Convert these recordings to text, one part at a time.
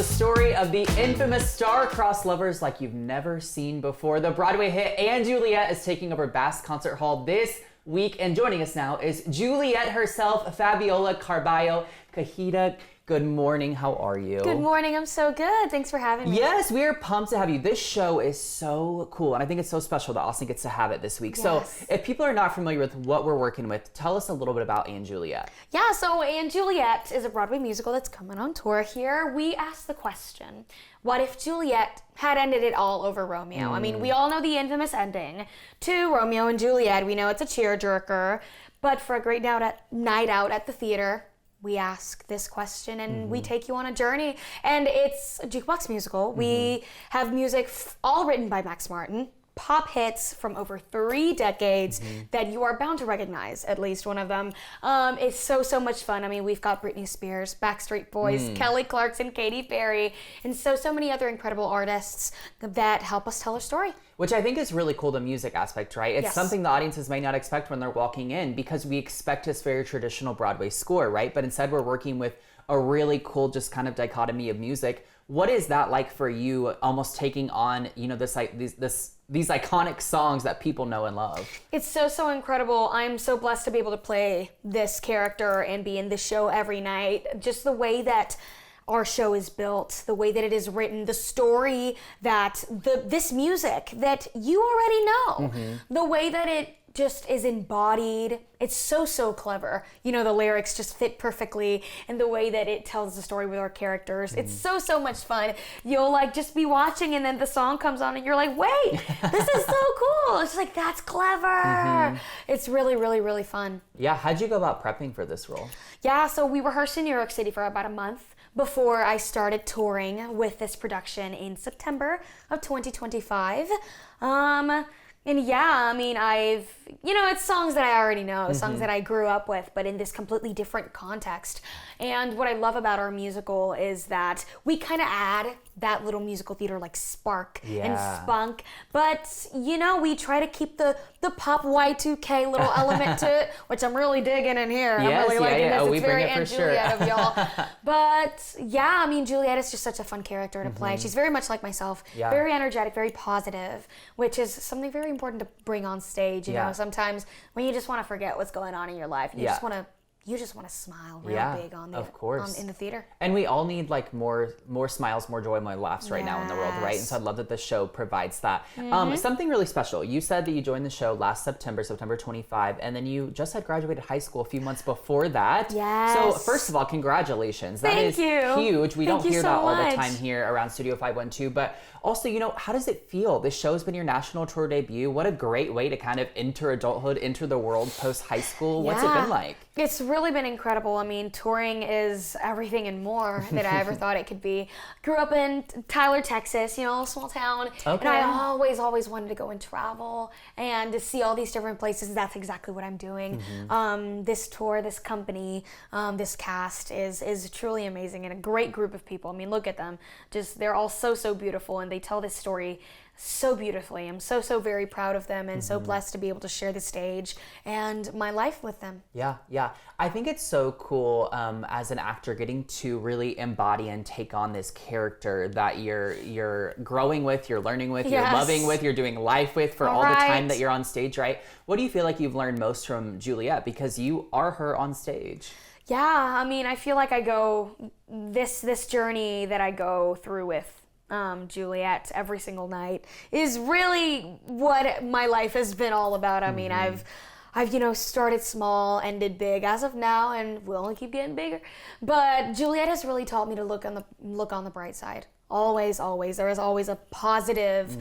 story of the infamous star-crossed lovers like you've never seen before. The Broadway hit and Juliet is taking over Bass Concert Hall this week, and joining us now is Juliet herself, Fabiola Caraballo Quijada. Good morning, how are you? Good morning, I'm so good. Thanks for having me. Yes, we are pumped to have you. This show is so cool, and I think it's so special that Austin gets to have it this week. Yes. So if people are not familiar with what we're working with, tell us a little bit about & Juliet. Yeah, so & Juliet is a Broadway musical that's coming on tour here. We asked the question, what if Juliet had ended it all over Romeo? I mean, we all know the infamous ending to Romeo and Juliet. We know it's a tearjerker, but for a great night out at the theater, we ask this question and we take you on a journey. And it's a jukebox musical. We have music all written by Max Martin, pop hits from over 3 decades that you are bound to recognize, at least one of them. It's so much fun. I mean, we've got Britney Spears, Backstreet Boys, Kelly Clarkson, Katy Perry, and so many other incredible artists that help us tell a story. Which I think is really cool, the music aspect, right? It's something the audiences may not expect when they're walking in, because we expect this very traditional Broadway score, right? But instead we're working with a really cool just kind of dichotomy of music. What is that like for you, almost taking on, you know, these iconic songs that people know and love? It's so incredible. I'm so blessed to be able to play this character and be in this show every night. Just the way that our show is built, the way that it is written, the story that this music that you already know, the way that it just is embodied. It's so clever. You know, the lyrics just fit perfectly, and the way that it tells the story with our characters. It's so much fun. You'll like just be watching, and then the song comes on and you're like, wait, this is so cool. It's like, that's clever. It's really fun. Yeah, how'd you go about prepping for this role? Yeah, so we rehearsed in New York City for about a month before I started touring with this production in September of 2025. And yeah, I mean, it's songs that I already know, songs that I grew up with, but in this completely different context. And what I love about our musical is that we kind of add that little musical theater like spark and spunk, but you know, we try to keep the pop Y2K little element to it, which I'm really digging in here. Yes, I'm really liking this. We it's very bring it for Juliet of y'all. But yeah, I mean, Juliet is just such a fun character to play. She's very much like myself, very energetic, very positive, which is something very important to bring on stage. You know, sometimes when you just want to forget what's going on in your life, and you just want to smile real big on in the theater. And we all need like more smiles, more joy, more laughs right now in the world, right? And so I love that the show provides that. Something really special. You said that you joined the show last September 25, and then you just had graduated high school a few months before that. Yes. So first of all, congratulations. That is huge. We don't hear that all the time here around Studio 512, but also, you know, how does it feel? This show's been your national tour debut. What a great way to kind of enter adulthood, enter the world post high school. What's it been like? It's really been incredible. I mean, touring is everything and more that I ever thought it could be. Grew up in Tyler, Texas, you know, a small town. And I always wanted to go and travel and to see all these different places. That's exactly what I'm doing. This tour, this company, this cast is truly amazing, and a great group of people. I mean, look at them. Just, they're all so beautiful, and they tell this story so beautifully. I'm so very proud of them, and so blessed to be able to share the stage and my life with them. Yeah. I think it's so cool as an actor getting to really embody and take on this character that you're growing with, you're learning with, you're loving with, you're doing life with for all the time that you're on stage, right? What do you feel like you've learned most from Juliet, because you are her on stage? Yeah, I mean, I feel like I go this journey that I go through with Juliet every single night is really what my life has been all about. I mean, I've started small, ended big as of now, and we'll only keep getting bigger. But Juliet has really taught me to look on the bright side. Always. There is always a positive,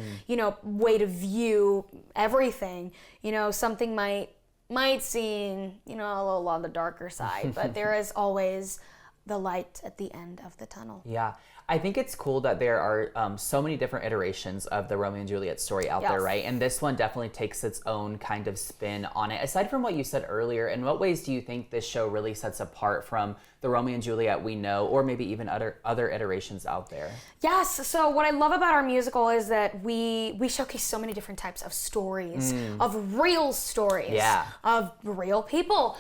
way to view everything. You know, something might seem, a little on the darker side, but there is always the light at the end of the tunnel. Yeah. I think it's cool that there are so many different iterations of the Romeo and Juliet story out there, right? And this one definitely takes its own kind of spin on it. Aside from what you said earlier, in what ways do you think this show really sets apart from the Romeo and Juliet we know, or maybe even other iterations out there? Yes. So what I love about our musical is that we showcase so many different types of stories, of real stories, of real people.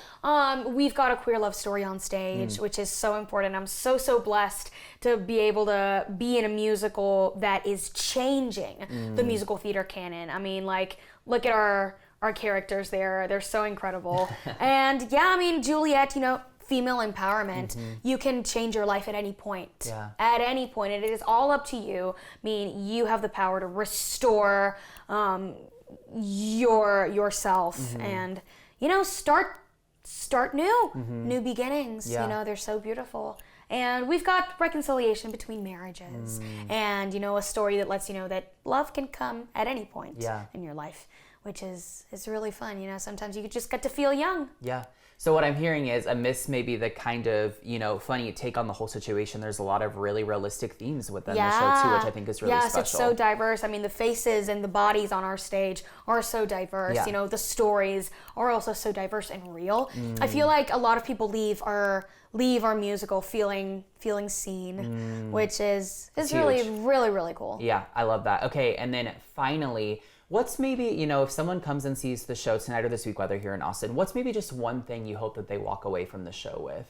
We've got a queer love story on stage, which is so so important. I'm so blessed to be able to be in a musical that is changing the musical theater canon. I mean, like, look at our characters there. They're so incredible. And yeah, I mean, Juliet, you know, female empowerment. You can change your life at any point. Yeah. At any point. It is all up to you. I mean, you have the power to restore yourself and, you know, start new. New beginnings. Yeah. You know, they're so beautiful. And we've got reconciliation between marriages and, you know, a story that lets you know that love can come at any point in your life, which is really fun. You know, sometimes you just get to feel young. Yeah. So what I'm hearing is, amidst maybe the kind of, you know, funny take on the whole situation, there's a lot of really realistic themes within the show too, which I think is really special. Yes, it's so diverse. I mean, the faces and the bodies on our stage are so diverse. Yeah. You know, the stories are also so diverse and real. I feel like a lot of people leave our musical feeling seen, which is really cool. Yeah, I love that. Okay, and then finally, what's maybe, you know, if someone comes and sees the show tonight or this week, whether here in Austin, what's maybe just one thing you hope that they walk away from the show with?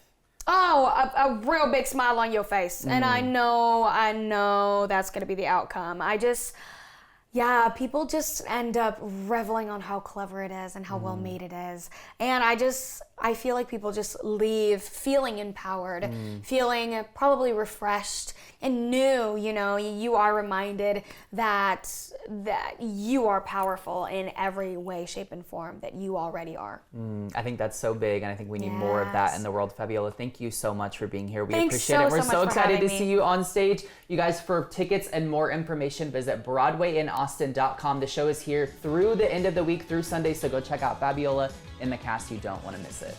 Oh, a real big smile on your face. And I know that's going to be the outcome. People just end up reveling on how clever it is and how well made it is. And I feel like people just leave feeling empowered, feeling probably refreshed and new. You know, you are reminded that you are powerful in every way, shape, and form that you already are. I think that's so big, and I think we need more of that in the world. Fabiola, thank you so much for being here. We appreciate it. We're so excited to see you on stage. You guys, for tickets and more information, visit BroadwayInAustin.com. The show is here through the end of the week, through Sunday, so go check out Fabiola and the cast. You don't want to miss it.